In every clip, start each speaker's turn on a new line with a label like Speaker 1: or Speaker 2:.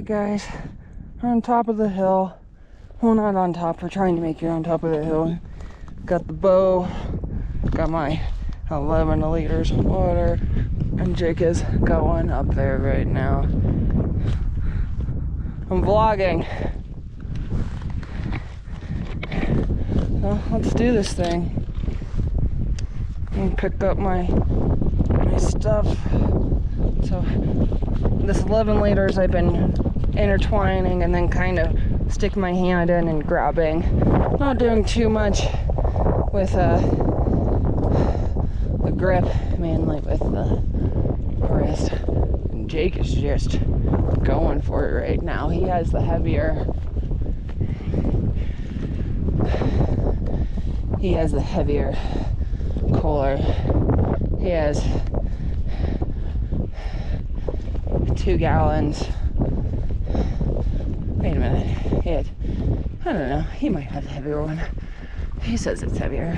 Speaker 1: Alright guys, we're on top of the hill. Well, not on top, we're trying to make it on top of the hill. Got the bow, got my 11 liters of water, and Jake is going up there right now. I'm vlogging. So let's do this thing. And pick up my stuff. So this 11 liters I've been intertwining and then kind of stick my hand in and grabbing. Not doing too much with the grip, mainly with the wrist. And Jake is just going for it right now. He has the heavier cooler. He has 2 gallons. Wait a minute. I don't know. He might have the heavier one. He says it's heavier.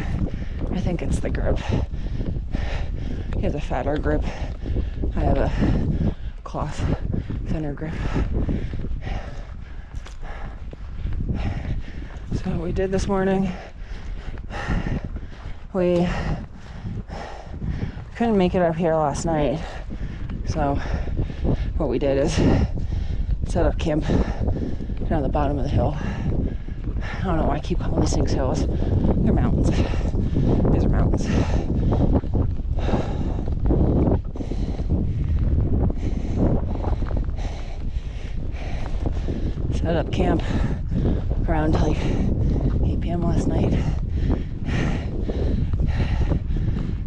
Speaker 1: I think it's the grip. He has a fatter grip. I have a cloth thinner grip. So what we did this morning, we couldn't make it up here last night. So what we did is set up camp down the bottom of the hill. I don't know why I keep calling these things hills. They're mountains. These are mountains. Set up camp around like 8 p.m. last night.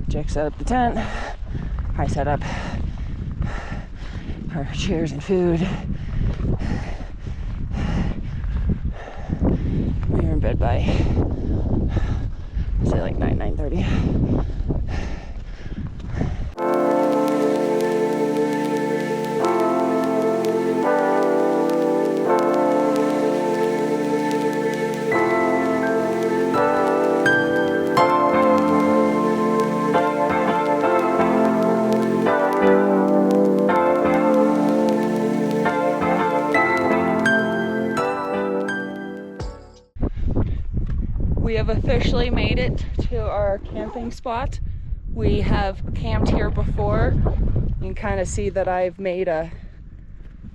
Speaker 1: Jake set up the tent. I set up our chairs and food. We were in bed by, say, like 9:30. We have officially made it to our camping spot. We have camped here before. You can kind of see that I've made a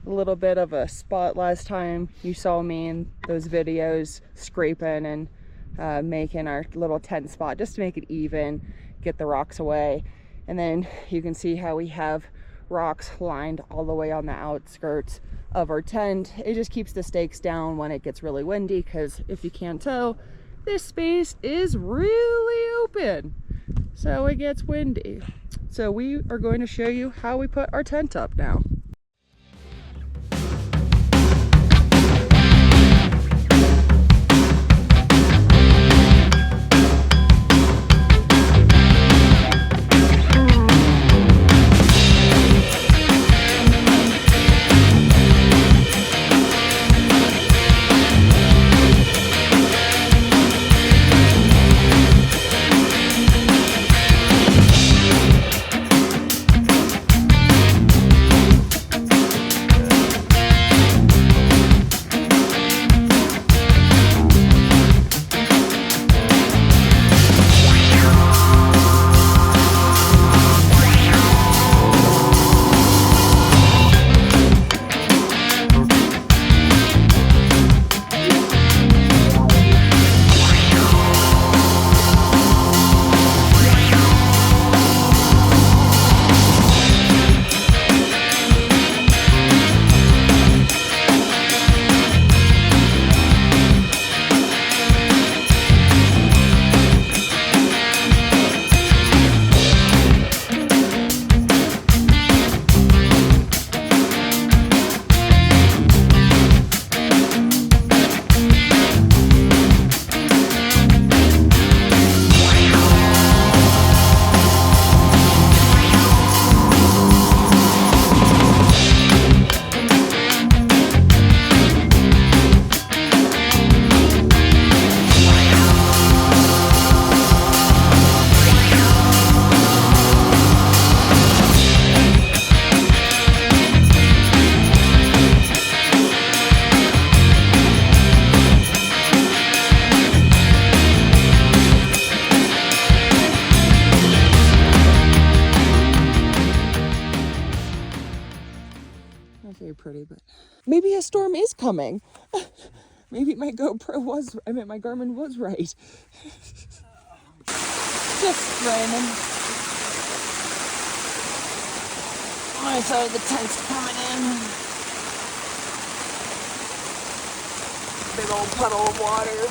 Speaker 1: little bit of a spot last time. You saw me in those videos scraping and making our little tent spot just to make it even, get the rocks away. And then you can see how we have rocks lined all the way on the outskirts of our tent. It just keeps the stakes down when it gets really windy, because if you can't tell, this space is really open, so it gets windy. So we are going to show you how we put our tent up now. Maybe a storm is coming. Maybe my my Garmin was right. Just raining. My side of the tent's coming in. Big old puddle of water.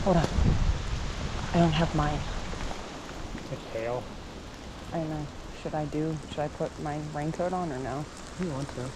Speaker 1: Hold on. I don't have mine.
Speaker 2: A tail?
Speaker 1: I know. Should I put my raincoat on or no?
Speaker 2: You want to.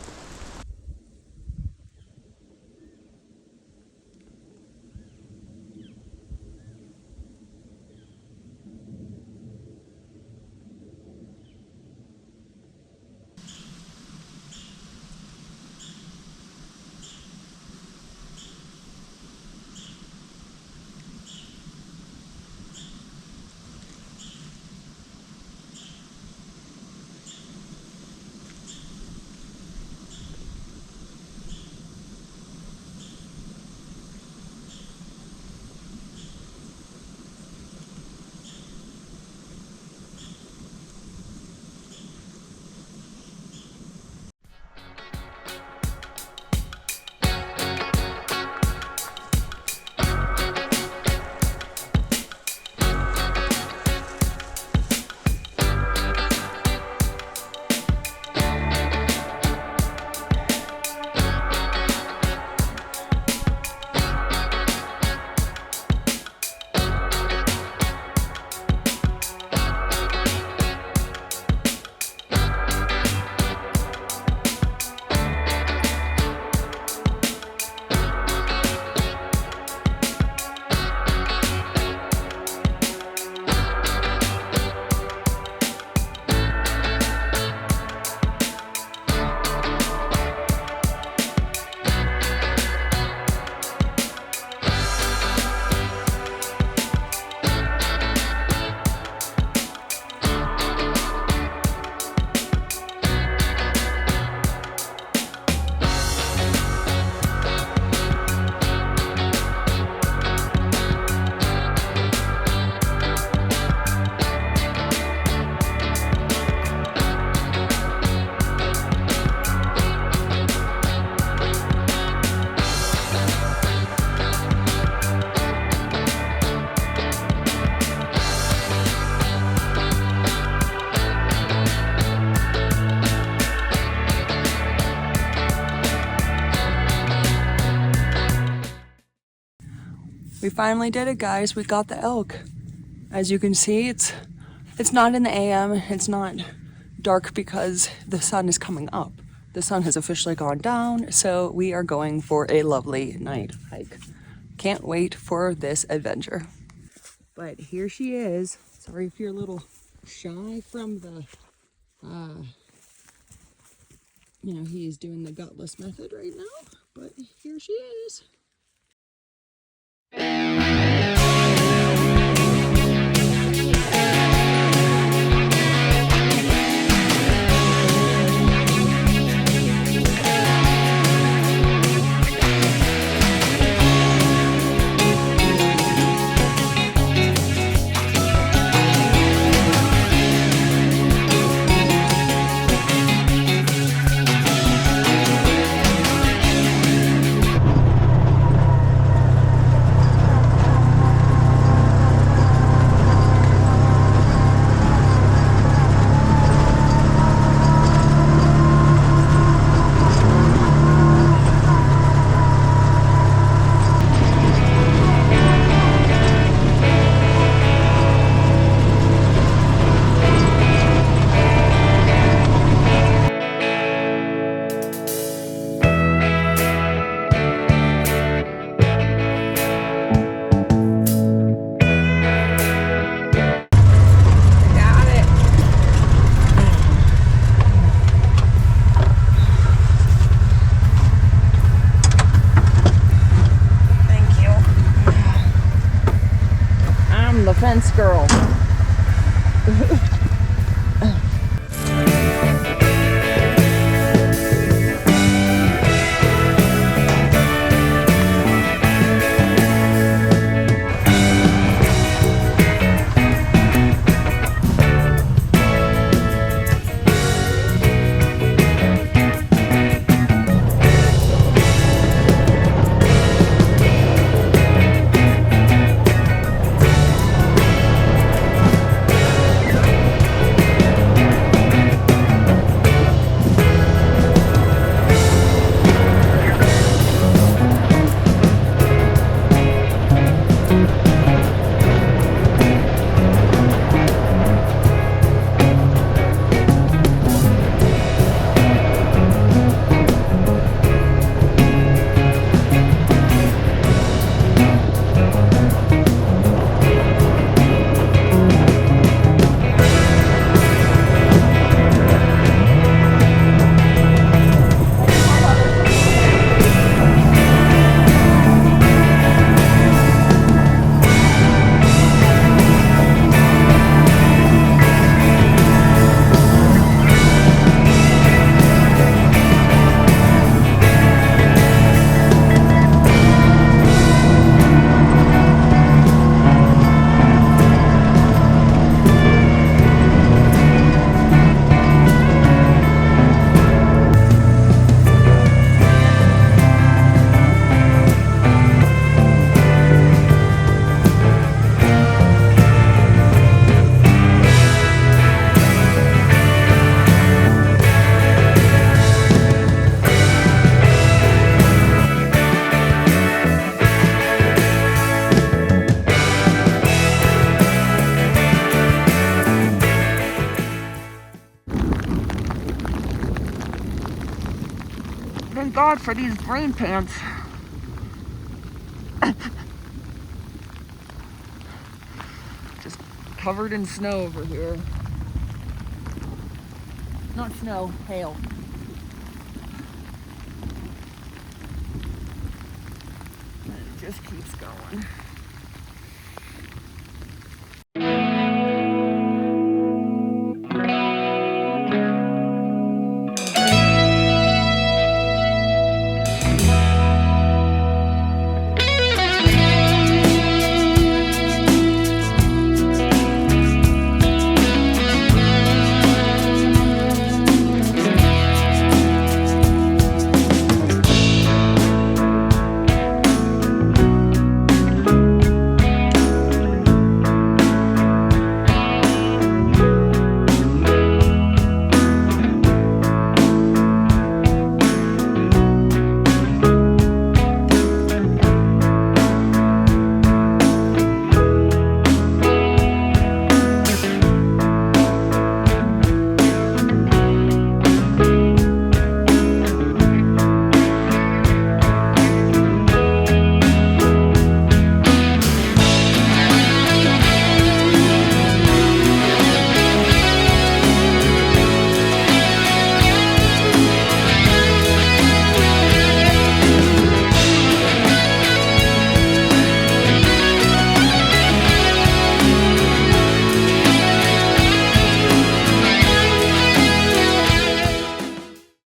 Speaker 1: finally did it, guys. We got the elk. As you can see, it's not in the AM. It's not dark because the sun is coming up. The sun has officially gone down, so we are going for a lovely night hike. Can't wait for this adventure. But here she is. Sorry if you're a little shy from the, he's doing the gutless method right now, but here she is. The fence girl. Thank God for these rain pants. Just covered in snow over here. Not snow, hail. And it just keeps going.